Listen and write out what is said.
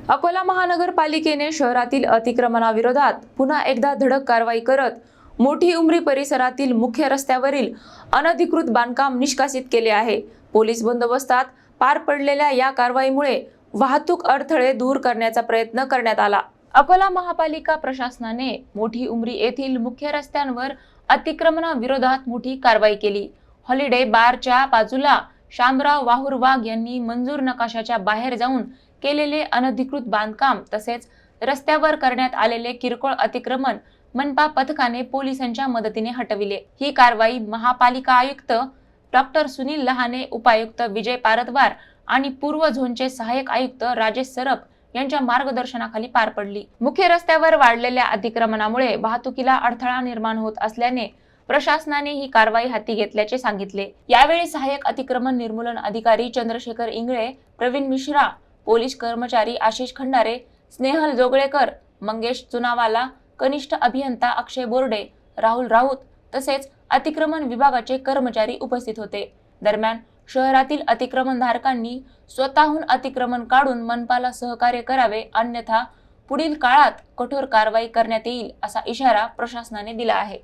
अकोला महानगरपालिकेने शहरातील अतिक्रमणाविरोधात पुन्हा एकदा धडक कारवाई करत मोठी उमरी परिसरातील मुख्य रस्त्यावरील अनधिकृत बांधकाम निष्कासित केले आहे। पोलीस बंदोबस्तात पार पडलेल्या या कारवाईमुळे वाहतूक अडथळे दूर करण्याचा प्रयत्न करण्यात आला। अकोला महापालिका प्रशासनाने मोठी उमरी येथील मुख्य रस्त्यांवर अतिक्रमणाविरोधात मोठी कारवाई केली। हॉलिडे बारच्या बाजूला शामराव वाहुर वाघ यांनी मंजूर नकाशाच्या बाहेर जाऊन केलेले अनधिकृत बांधकाम तसेच रस्त्यावर करण्यात आलेले किरकोळ अतिक्रमण मनपा पथकाने पोलिसांच्या मदतीने हटविले। ही कारवाई महापालिका आयुक्त डॉक्टर सुनील लहाने, उपायुक्त विजय पारतवार आणि पूर्व झोनचे सहाय्यक आयुक्त राजेश सरप यांच्या मार्गदर्शनाखाली पार पडली। मुख्य रस्त्यावर वाढलेल्या अतिक्रमणामुळे वाहतुकीला अडथळा निर्माण होत असल्याने प्रशासनाने ही कारवाई हाती घेतल्याचे सांगितले। यावेळी सहाय्यक अतिक्रमण निर्मूलन अधिकारी चंद्रशेखर इंगळे, प्रवीण मिश्रा, पोलीस कर्मचारी आशिष खंडारे, स्नेहल जोगळेकर, मंगेश चुनावाला, कनिष्ठ अभियंता अक्षय बोर्डे, राहुल राऊत तसेच अतिक्रमण विभागाचे कर्मचारी उपस्थित होते। दरम्यान शहरातील अतिक्रमणधारकांनी स्वतःहून अतिक्रमण काढून मनपाला सहकार्य करावे, अन्यथा पुढील काळात कठोर कारवाई करण्यात येईल असा इशारा प्रशासनाने दिला आहे।